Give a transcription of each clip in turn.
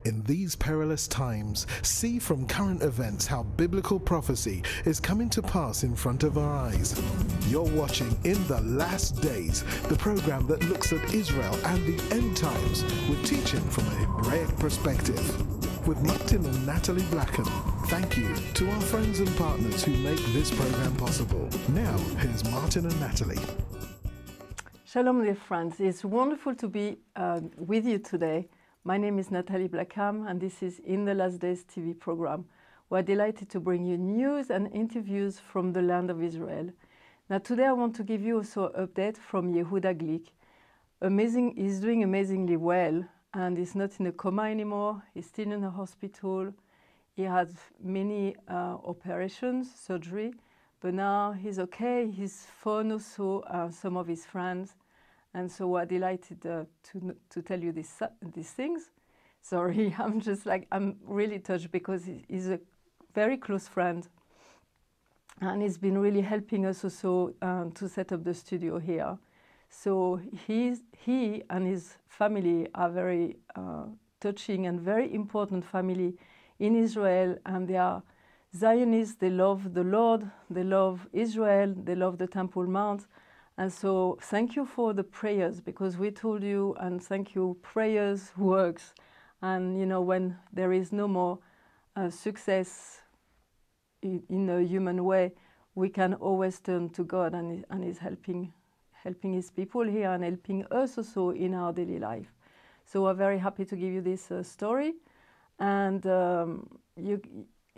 In these perilous times, see from current events how biblical prophecy is coming to pass in front of our eyes. You're watching In the Last Days, the program that looks at Israel and the end times with teaching from a Hebraic perspective. With Martin and Natalie Blackham, thank you to our friends and partners who make this program possible. Now, here's Martin and Natalie. Shalom, dear friends. It's wonderful to be with you today. My name is Natalie Blackham, and this is In the Last Days TV program. We're delighted to bring you news and interviews from the land of Israel. Now, today I want to give you also an update from Yehuda Glick. He's doing amazingly well, and he's not in a coma anymore. He's still in the hospital. He had many operations, surgery, but now he's okay. He's phoned also some of his friends. And so we're delighted to tell you these things. Sorry, I'm really touched because he's a very close friend. And he's been really helping us also to set up the studio here. So he and his family are very touching and very important family in Israel. And they are Zionists, they love the Lord, they love Israel, they love the Temple Mount. And so thank you for the prayers, because we told you, and thank you, prayers works. And you know, when there is no more success in a human way, we can always turn to God, and He's helping His people here and helping us also in our daily life. So we're very happy to give you this story. And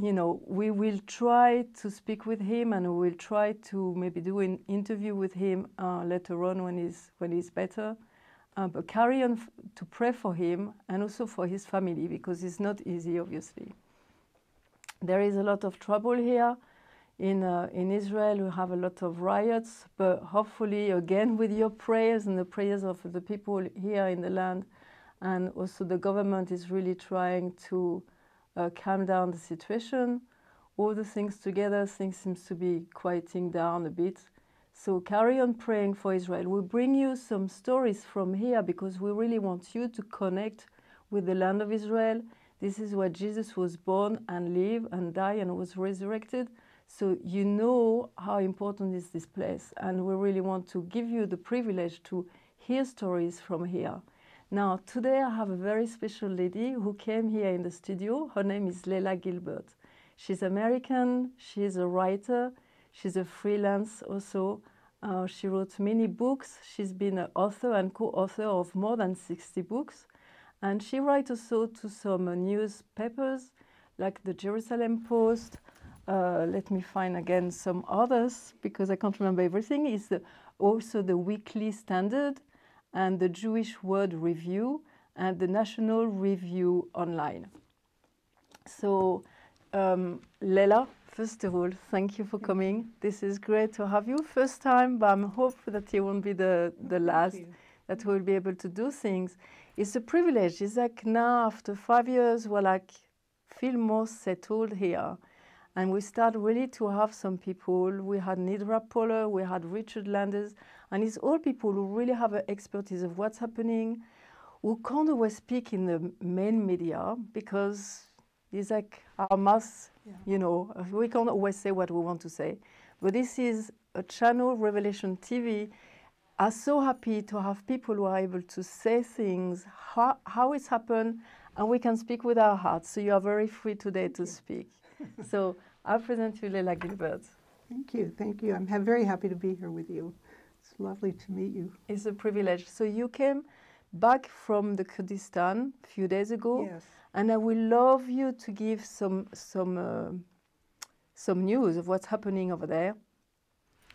you know, we will try to speak with him, and we will try to maybe do an interview with him later on when he's better. But carry on to pray for him and also for his family, because it's not easy, obviously. There is a lot of trouble here in Israel. We have a lot of riots, but hopefully, again, with your prayers and the prayers of the people here in the land, and also the government is really trying to calm down the situation. All the things together, things seems to be quieting down a bit. So carry on praying for Israel. We'll bring you some stories from here because we really want you to connect with the land of Israel. This is where Jesus was born and lived and died and was resurrected. So you know how important is this place. And we really want to give you the privilege to hear stories from here. Now, today I have a very special lady who came here in the studio. Her name is Lela Gilbert. She's American, she's a writer, she's a freelance also. She wrote many books. She's been an author and co-author of more than 60 books. And she writes also to some newspapers, like the Jerusalem Post. Let me find again some others, because I can't remember everything. It's also the Weekly Standard, and the Jewish World Review, and the National Review Online. So, Lela, first of all, thank you for coming. This is great to have you. First time, but I'm hopeful that it won't be the last, that we'll be able to do things. It's a privilege. It's like now, after 5 years, we're like, feel more settled here. And we start really to have some people. We had Nidra Poller, we had Richard Landers, and it's all people who really have an expertise of what's happening, who can't always speak in the main media because it's like our mouth, you know, we can't always say what we want to say. But this is a channel, Revelation TV. I'm so happy to have people who are able to say things, how it's happened, and we can speak with our hearts. So you are very free today to speak. So I'll present you Lela Gilbert. Thank you, thank you. I'm very happy to be here with you. It's lovely to meet you. It's a privilege. So you came back from the Kurdistan a few days ago. Yes. And I would love you to give some news of what's happening over there.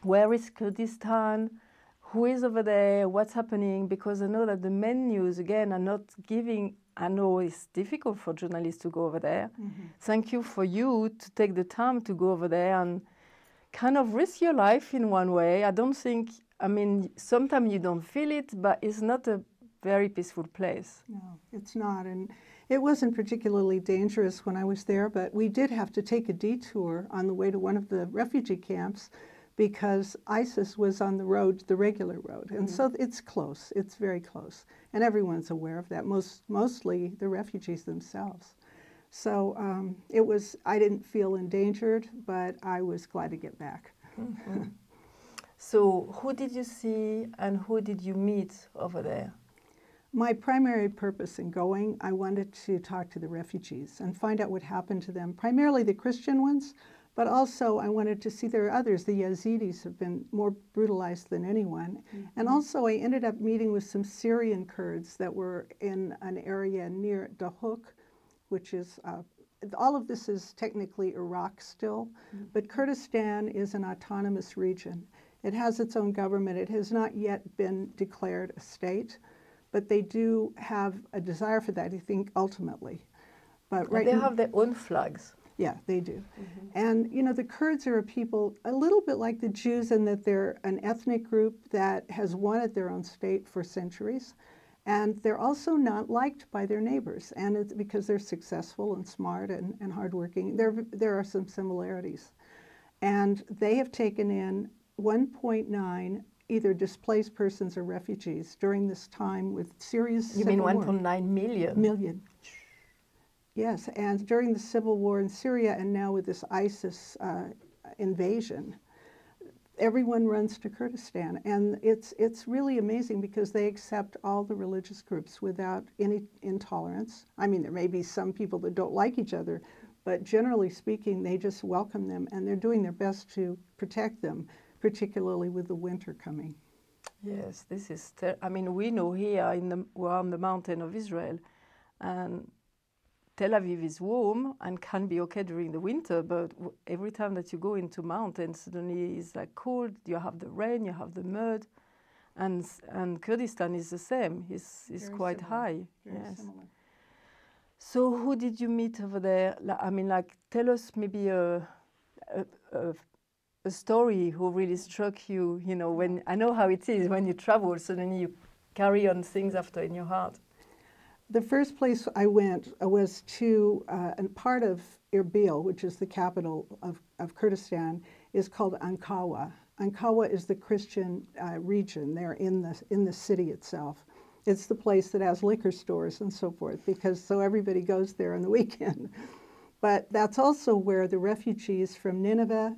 Where is Kurdistan? Who is over there? What's happening? Because I know that the main news, again, are not giving. I know it's difficult for journalists to go over there. Mm-hmm. Thank you for you to take the time to go over there and kind of risk your life in one way. I don't think, I mean, sometimes you don't feel it, but it's not a very peaceful place. No, it's not. And it wasn't particularly dangerous when I was there, but we did have to take a detour on the way to one of the refugee camps because ISIS was on the road, the regular road. And so it's close, it's very close. And everyone's aware of that, mostly the refugees themselves. So I didn't feel endangered, but I was glad to get back. So who did you see and who did you meet over there? My primary purpose in going, I wanted to talk to the refugees and find out what happened to them, primarily the Christian ones, but also I wanted to see there are others. The Yazidis have been more brutalized than anyone. And also I ended up meeting with some Syrian Kurds that were in an area near Dahuk, which is, all of this is technically Iraq still, but Kurdistan is an autonomous region. It has its own government. It has not yet been declared a state, but they do have a desire for that, I think, ultimately. But right, they have their own flags. Yeah, they do. And, you know, the Kurds are a people a little bit like the Jews in that they're an ethnic group that has wanted their own state for centuries. And they're also not liked by their neighbors. And it's because they're successful and smart and hardworking. There are some similarities. And they have taken in 1.9 either displaced persons or refugees during this time with Syria's civil war. You mean 1.9 million? Million. Yes, and during the civil war in Syria and now with this ISIS invasion, everyone runs to Kurdistan. And it's really amazing because they accept all the religious groups without any intolerance. I mean, there may be some people that don't like each other, but generally speaking, they just welcome them and they're doing their best to protect them, particularly with the winter coming. Yes, this is, I mean, we know here we're on the mountain of Israel, and Tel Aviv is warm and can be okay during the winter, but every time that you go into mountains, suddenly it's like cold, you have the rain, you have the mud, and Kurdistan is the same, it's quite similar. high. Very yes. similar. So who did you meet over there? I mean, like, tell us maybe a story who really struck you, you know, when, I know how it is when you travel, suddenly you carry on things after in your heart. The first place I went was to, and part of Erbil, which is the capital of Kurdistan, is called Ankawa. Ankawa is the Christian region there in the city itself. It's the place that has liquor stores and so forth, because so everybody goes there on the weekend. But that's also where the refugees from Nineveh,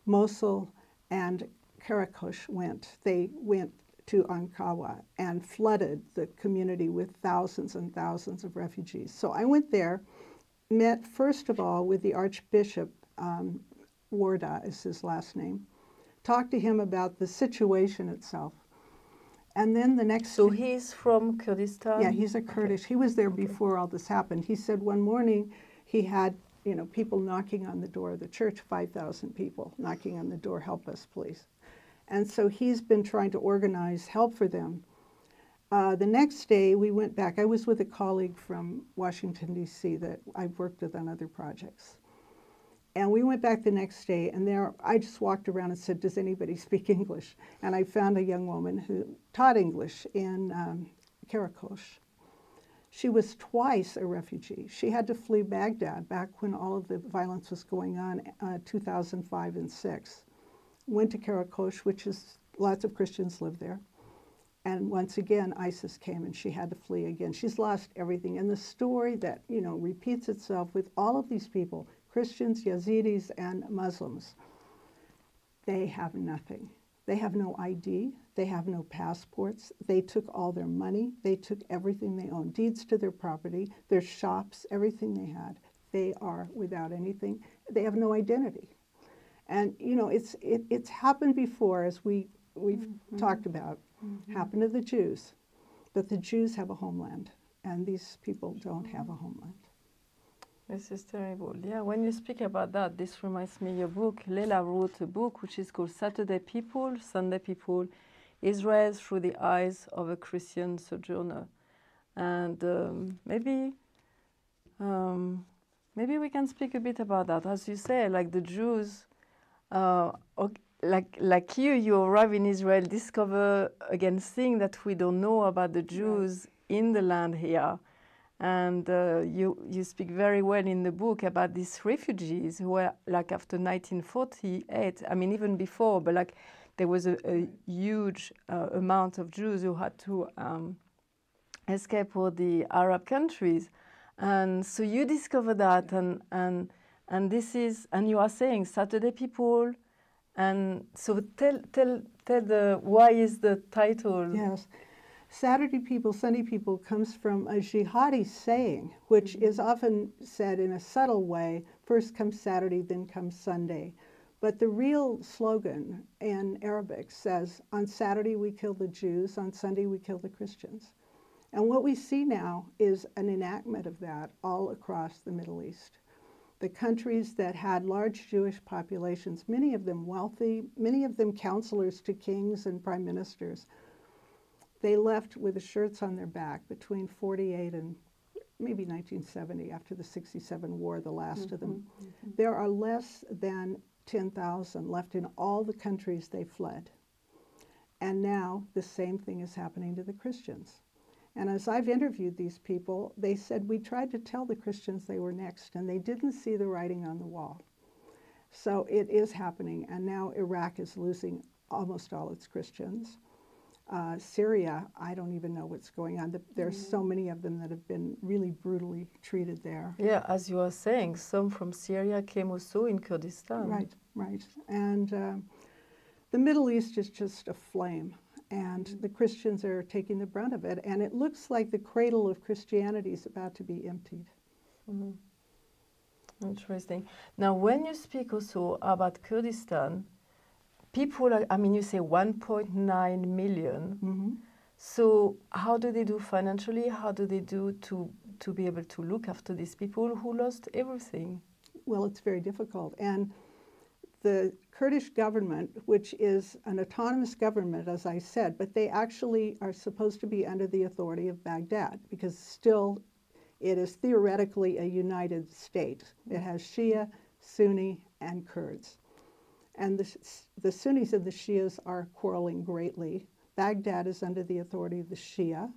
Mosul, and Karakush went. They went to Ankawa and flooded the community with thousands and thousands of refugees. So I went there, met first of all with the Archbishop, Warda is his last name, talked to him about the situation itself. And then the next... So he's from Kurdistan? Yeah, he's a Kurdish. Okay. He was there before all this happened. He said one morning he had, you know, people knocking on the door of the church, 5,000 people knocking on the door, help us, please. And so he's been trying to organize help for them. The next day we went back. I was with a colleague from Washington, D.C. that I've worked with on other projects. And we went back the next day, and there I just walked around and said, does anybody speak English? And I found a young woman who taught English in Karakush. She was twice a refugee. She had to flee Baghdad back when all of the violence was going on, 2005 and 6. Went to Karakush, which is, lots of Christians live there. And once again, ISIS came and she had to flee again. She's lost everything. And the story that, you know, repeats itself with all of these people, Christians, Yazidis, and Muslims, they have nothing. They have no ID. They have no passports. They took all their money. They took everything they owned, deeds to their property, their shops, everything they had. They are without anything. They have no identity. And, you know, it's happened before, as we've talked about, happened to the Jews. But the Jews have a homeland, and these people don't have a homeland. This is terrible. Yeah, when you speak about that, this reminds me of your book. Lela wrote a book which is called Saturday People, Sunday People, Israel Through the Eyes of a Christian Sojourner. And maybe we can speak a bit about that. As you say, like the Jews, like you arrive in Israel, discover again things that we don't know about the Jews in the land here. And you speak very well in the book about these refugees who were like after 1948, I mean even before, but like there was a huge amount of Jews who had to escape for the Arab countries. And so you discover that, and this is, and you are saying Saturday people, and so tell the, why is the title? Yes. Saturday people, Sunday people comes from a jihadi saying, which is often said in a subtle way, first comes Saturday, then comes Sunday. But the real slogan in Arabic says, on Saturday we kill the Jews, on Sunday we kill the Christians. And what we see now is an enactment of that all across the Middle East. The countries that had large Jewish populations, many of them wealthy, many of them counselors to kings and prime ministers, they left with the shirts on their back between 48 and maybe 1970, after the 67 war, the last of them. There are less than 10,000 left in all the countries they fled. And now the same thing is happening to the Christians. And as I've interviewed these people, they said, we tried to tell the Christians they were next, and they didn't see the writing on the wall. So it is happening, and now Iraq is losing almost all its Christians. Syria, I don't even know what's going on. There's so many of them that have been really brutally treated there. Yeah, as you are saying, some from Syria came also in Kurdistan. Right, right. And the Middle East is just aflame, and the Christians are taking the brunt of it, and it looks like the cradle of Christianity is about to be emptied. Interesting. Now, when you speak also about Kurdistan, people are, I mean, you say 1.9 million. So how do they do financially? How do they do to be able to look after these people who lost everything? Well, it's very difficult. And the Kurdish government, which is an autonomous government, as I said, but they actually are supposed to be under the authority of Baghdad, because still it is theoretically a united state. It has Shia, Sunni, and Kurds. And the Sunnis and the Shias are quarreling greatly. Baghdad is under the authority of the Shia.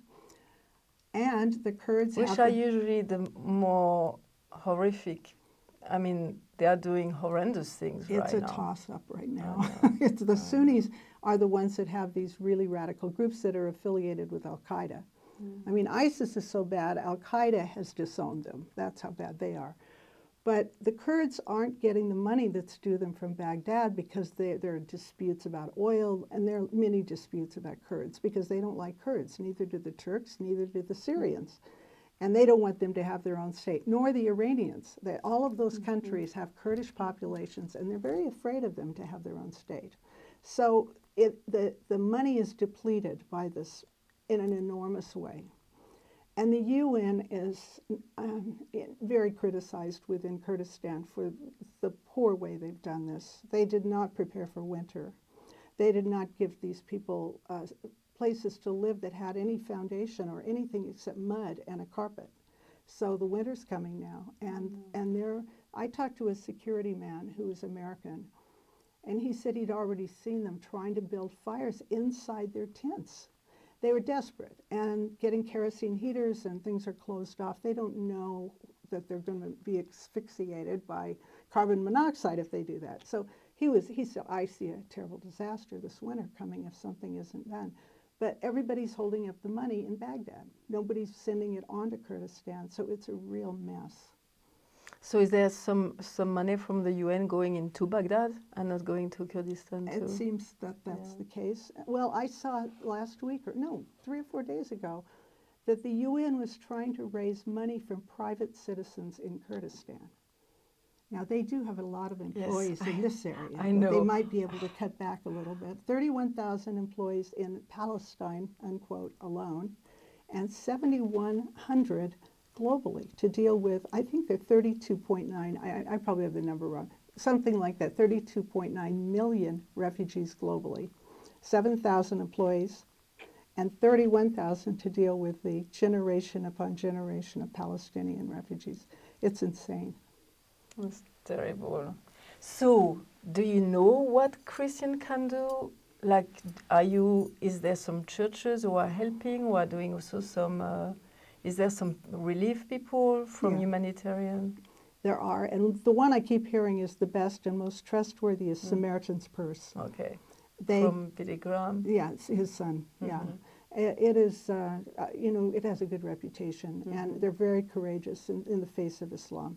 And the Kurds Which are usually the more horrific. I mean, they are doing horrendous things right now. It's a toss-up right now. The Sunnis are the ones that have these really radical groups that are affiliated with Al-Qaeda. I mean, ISIS is so bad, Al-Qaeda has disowned them. That's how bad they are. But the Kurds aren't getting the money that's due them from Baghdad because there are disputes about oil, and there are many disputes about Kurds because they don't like Kurds. Neither do the Turks, neither do the Syrians. And they don't want them to have their own state, nor the Iranians. All of those countries have Kurdish populations, and they're very afraid of them to have their own state. So the money is depleted by this in an enormous way. And the UN is very criticized within Kurdistan for the poor way they've done this. They did not prepare for winter. They did not give these people places to live that had any foundation or anything except mud and a carpet. So the winter's coming now. And I talked to a security man who was American, and he said he'd already seen them trying to build fires inside their tents. They were desperate and getting kerosene heaters, and things are closed off. They don't know that they're going to be asphyxiated by carbon monoxide if they do that. So he said, I see a terrible disaster this winter coming if something isn't done. But everybody's holding up the money in Baghdad. Nobody's sending it on to Kurdistan, so it's a real mess. So is there some money from the UN going into Baghdad and not going to Kurdistan too? It seems that that's the case. Well, I saw last week, 3 or 4 days ago, that the UN was trying to raise money from private citizens in Kurdistan. Now, they do have a lot of employees in this area. I know. They might be able to cut back a little bit. 31,000 employees in Palestine, unquote, alone, and 7,100 globally to deal with, I think they're 32.9, I probably have the number wrong, something like that, 32.9 million refugees globally, 7,000 employees, and 31,000 to deal with the generation upon generation of Palestinian refugees. It's insane. It's terrible. So, do you know what Christian can do? Like, is there some churches who are helping, who are doing also some Is there some relief people from Yeah. humanitarian? There are, and the one I keep hearing is the best and most trustworthy is Samaritan's Purse. Okay. They, From Billy Graham? yeah, it's his son, yeah. It is, you know, it has a good reputation, and they're very courageous in the face of Islam.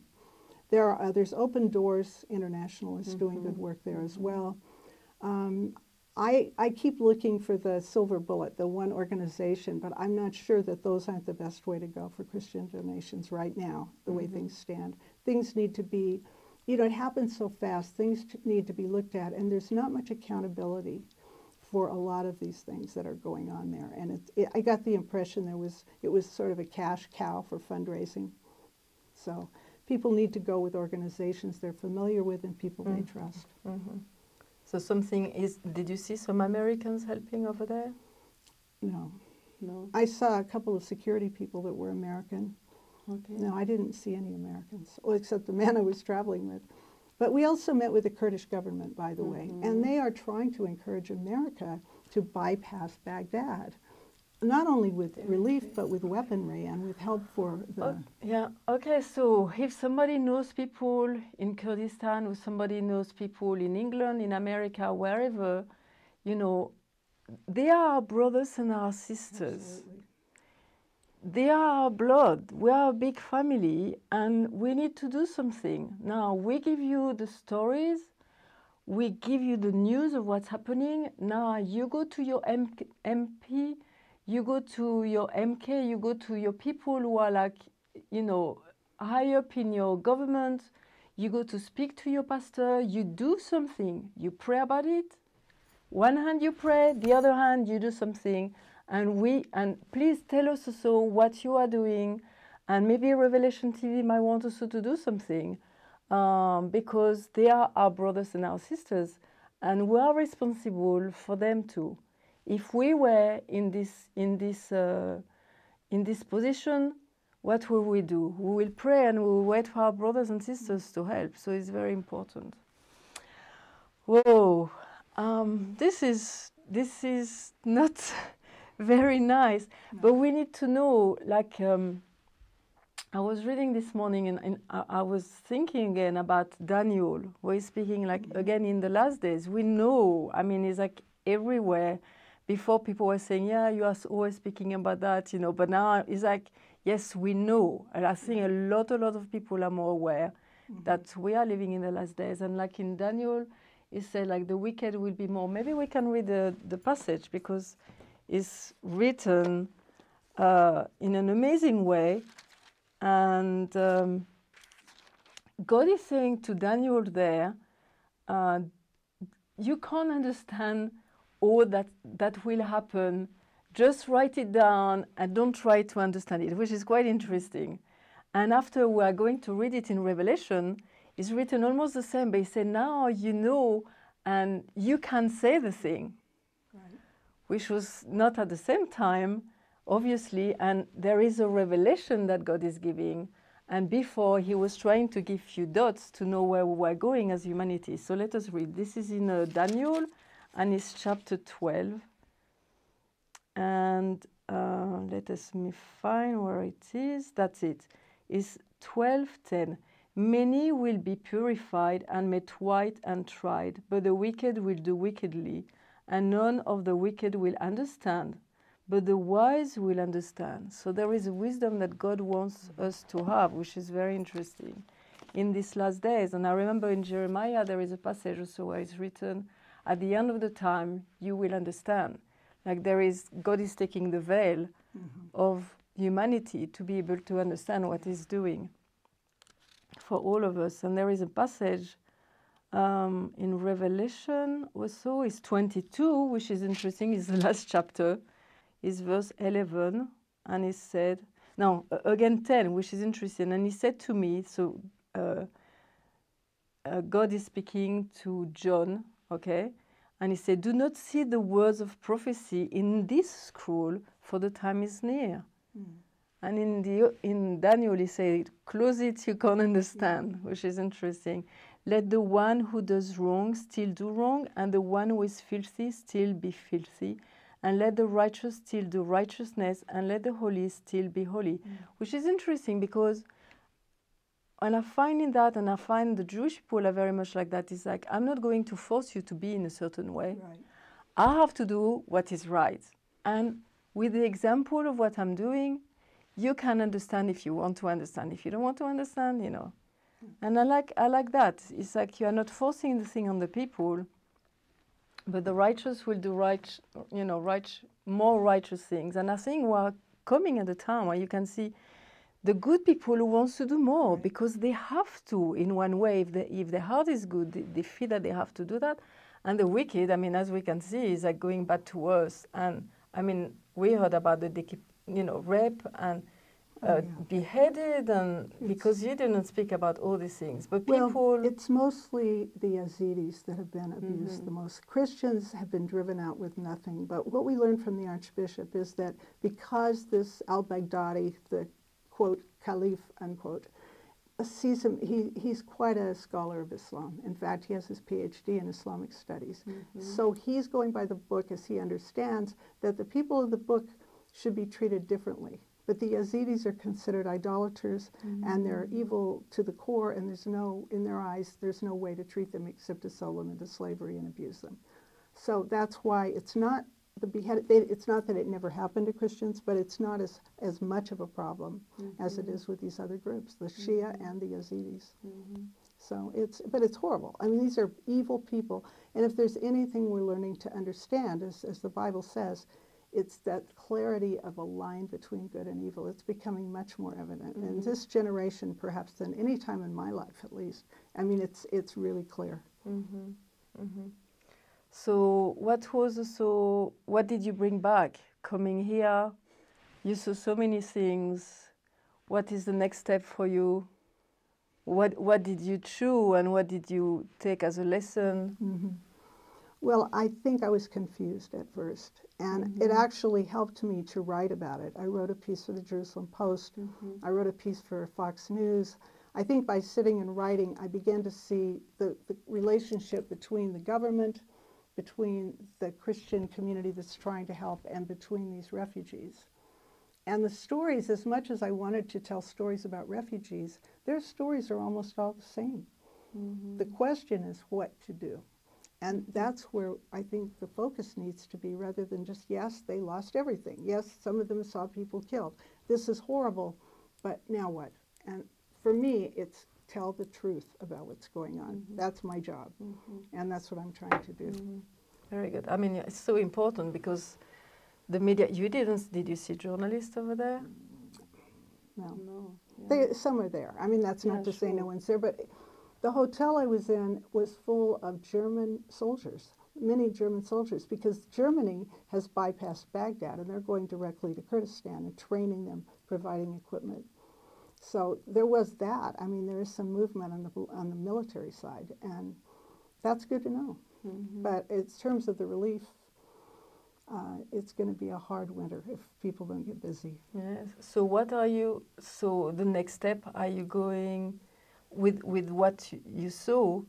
There are others. Open Doors International is doing good work there as well. I keep looking for the silver bullet, the one organization, but I'm not sure that those aren't the best way to go for Christian donations right now, the way things stand. Things need to be, you know, it happens so fast, things need to be looked at, and there's not much accountability for a lot of these things that are going on there. And I got the impression it was sort of a cash cow for fundraising. So people need to go with organizations they're familiar with and people they trust. So something is, did you see some Americans helping over there? No. No? I saw a couple of security people that were American. Okay. No, I didn't see any Americans, well, except the man I was traveling with. But we also met with the Kurdish government, by the way, and they are trying to encourage America to bypass Baghdad, not only with relief, but with weaponry and with help for the... Yeah, okay, so if somebody knows people in Kurdistan, or somebody knows people in England, in America, wherever, you know, they are our brothers and our sisters. Absolutely. They are our blood. We are a big family, and we need to do something. Now, we give you the stories, we give you the news of what's happening. Now, you go to your MP, you go to your MK, you go to your people who are like, you know, high up in your government, you go to speak to your pastor, you do something, you pray about it. One hand you pray, the other hand you do something. And please tell us also what you are doing, and maybe Revelation TV might want also to do something, because they are our brothers and our sisters, and we are responsible for them too. If we were in this position, what will we do? We will pray and we will wait for our brothers and sisters to help. So it's very important. Whoa, this is not very nice, but we need to know, like, I was reading this morning and I was thinking again about Daniel, where he's speaking, like, again, in the last days. We know, I mean, it's like everywhere. Before, people were saying, yeah, you are always speaking about that, you know, but now it's like, yes, we know. And I think a lot of people are more aware that we are living in the last days. And like in Daniel, it said, like, the wicked will be more. Maybe we can read the passage, because it's written in an amazing way. And God is saying to Daniel there, you can't understand all that will happen. Just write it down and don't try to understand it, which is quite interesting. And after we are going to read it in Revelation, it's written almost the same, but he said, now you know, and you can say the thing. Right. Which was not at the same time, obviously, and there is a revelation that God is giving. And before, he was trying to give few dots to know where we were going as humanity. So let us read. This is in Daniel, and it's chapter 12. And let us find where it is. That's it. It's 12:10. Many will be purified and made white and tried, but the wicked will do wickedly, and none of the wicked will understand, but the wise will understand. So there is a wisdom that God wants us to have, which is very interesting in these last days. And I remember in Jeremiah, there is a passage also where it's written, at the end of the time, you will understand. Like God is taking the veil of humanity to be able to understand what he's doing for all of us. And there is a passage in Revelation also, it's 22, which is interesting, it's the last chapter, is verse 11, and it said, no, again 10, which is interesting, and he said to me, so God is speaking to John, okay, and he said, do not see the words of prophecy in this scroll, for the time is near. And in Daniel, he said, close it, you can't understand, which is interesting. Let the one who does wrong still do wrong, and the one who is filthy still be filthy, and let the righteous still do righteousness, and let the holy still be holy. Which is interesting because when I find in that, and I find the Jewish people are very much like that, it's like, I'm not going to force you to be in a certain way. Right. I have to do what is right. And with the example of what I'm doing, you can understand if you want to understand. If you don't want to understand, you know. And I like that. It's like you are not forcing the thing on the people, but the righteous will do more righteous things. And I think we're coming at a time where you can see the good people who wants to do more, Right. because they have to in one way. If their heart is good, they feel that they have to do that. And the wicked, I mean, as we can see, is like going bad to worse. And I mean, we heard about the rape and beheaded, and because you didn't speak about all these things, but people. Well, it's mostly the Yazidis that have been abused the most. Christians have been driven out with nothing. But what we learned from the Archbishop is that because this al-Baghdadi, the quote caliph unquote, sees him, he's quite a scholar of Islam. In fact, he has his PhD in Islamic studies. So he's going by the book as he understands that the people of the book should be treated differently. But the Yazidis are considered idolaters, and they're evil to the core, and in their eyes, there's no way to treat them except to sell them into slavery and abuse them. So that's why it's not the beheaded. It's not that it never happened to Christians, but it's not as much of a problem as it is with these other groups, the Shia and the Yazidis. So but it's horrible. I mean, these are evil people, and if there's anything we're learning to understand, as the Bible says, it's that clarity of a line between good and evil. It's becoming much more evident in this generation, perhaps than any time in my life, at least. I mean, it's really clear. So what did you bring back coming here? You saw so many things. What is the next step for you? What did you chew, and what did you take as a lesson? Well, I think I was confused at first, and it actually helped me to write about it. I wrote a piece for the Jerusalem Post. I wrote a piece for Fox News. I think by sitting and writing, I began to see the relationship between the government, between the Christian community that's trying to help, and between these refugees. And the stories, as much as I wanted to tell stories about refugees, their stories are almost all the same. The question is what to do. And that's where I think the focus needs to be, rather than just, yes, they lost everything. Yes, some of them saw people killed. This is horrible, but now what? And for me, it's tell the truth about what's going on. That's my job, and that's what I'm trying to do. Very good. I mean, it's so important because the media, did you see journalists over there? No. Some are there. I mean, that's not to say no one's there, but the hotel I was in was full of German soldiers, many German soldiers, because Germany has bypassed Baghdad, and they're going directly to Kurdistan and training them, providing equipment. So there was that. I mean, there is some movement on the military side, and that's good to know. But in terms of the relief, it's going to be a hard winter if people don't get busy. Yes. So so the next step, are you going with what you saw?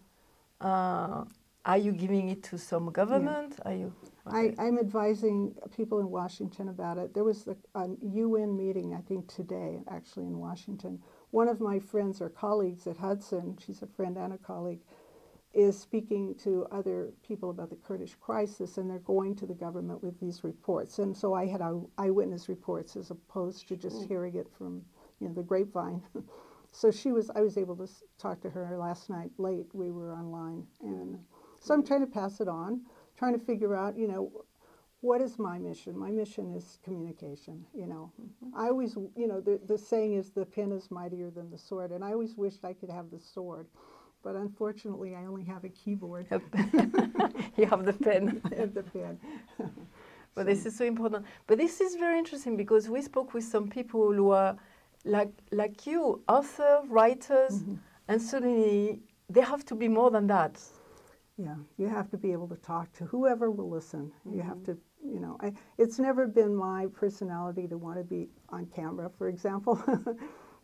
Are you giving it to some government? Are you? Okay. I'm advising people in Washington about it. There was a UN meeting, I think today, actually in Washington. One of my friends or colleagues at Hudson, she's a friend and a colleague, is speaking to other people about the Kurdish crisis, and they're going to the government with these reports. And so I had eyewitness reports as opposed to just hearing it from the grapevine. So I was able to talk to her last night late. We were online, and so I'm trying to pass it on, trying to figure out, what is my mission? My mission is communication. I always, the saying is the pen is mightier than the sword, and I always wished I could have the sword, but unfortunately I only have a keyboard. You have the pen. I have the pen. But this is so important. But this is very interesting because we spoke with some people who are like you, authors, writers, and suddenly they have to be more than that. Yeah, you have to be able to talk to whoever will listen. You have to, it's never been my personality to want to be on camera, for example,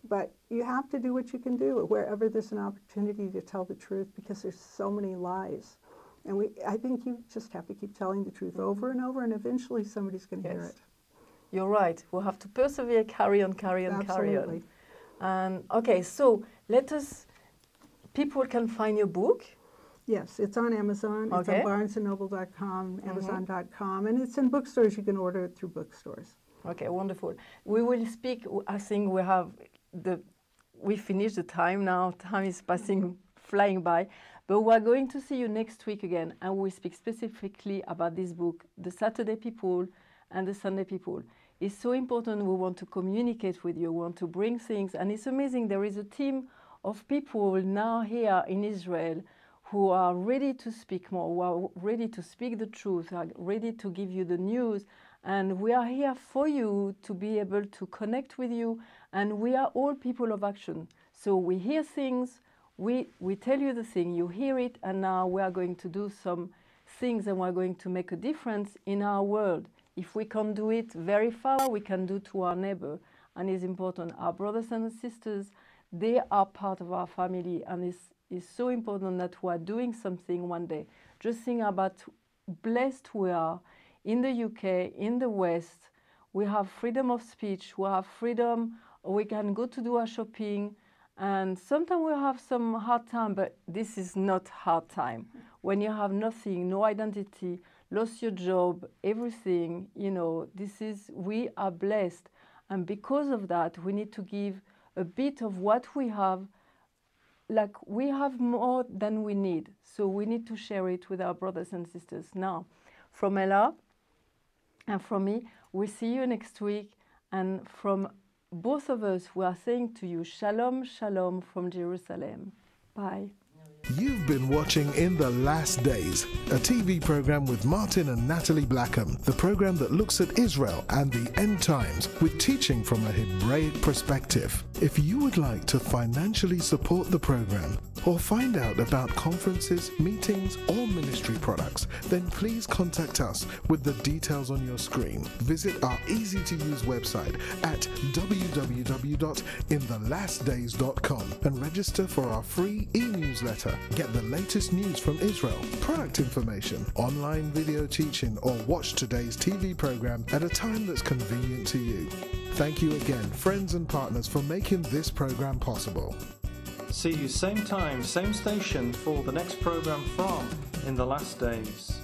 but you have to do what you can do wherever there's an opportunity to tell the truth, because there's so many lies. And I think you just have to keep telling the truth over and over, and eventually somebody's going to hear it. You're right. We'll have to persevere, carry on, carry on, carry on. And okay, so people can find your book. Yes, it's on Amazon. It's on barnesandnoble.com, amazon.com, and it's in bookstores. You can order it through bookstores. Okay, wonderful. We will speak. I think we finished the time now. Time is flying by. But we're going to see you next week again, and we'll speak specifically about this book, The Saturday People and the Sunday People. It's so important. We want to communicate with you. We want to bring things. And it's amazing. There is a team of people now here in Israel who are ready to speak more, who are ready to speak the truth, are ready to give you the news. And we are here for you to be able to connect with you. And we are all people of action. So we hear things, we tell you the thing, you hear it, and now we are going to do some things and we're going to make a difference in our world. If we can't do it very far, we can do to our neighbor. And it's important. Our brothers and sisters, they are part of our family, and it's so important that we are doing something one day. Just think about blessed we are in the UK, in the West. We have freedom of speech, we have freedom, we can go to do our shopping, and sometimes we have some hard time, but this is not hard time. When you have nothing, no identity, lost your job, everything, we are blessed. And because of that, we need to give a bit of what we have. Like, we have more than we need. So we need to share it with our brothers and sisters. Now, from Ella and from me, we'll see you next week. And from both of us, we are saying to you, Shalom, Shalom from Jerusalem. Bye. You've been watching In the Last Days, a TV program with Martin and Natalie Blackham, the program that looks at Israel and the end times with teaching from a Hebraic perspective. If you would like to financially support the program or find out about conferences, meetings, or ministry products, then please contact us with the details on your screen. Visit our easy-to-use website at www.inthelastdays.com and register for our free e-newsletter. Get the latest news from Israel, product information, online video teaching, or watch today's TV program at a time that's convenient to you. Thank you again, friends and partners, for making this program possible. See you same time, same station for the next program from In the Last Days.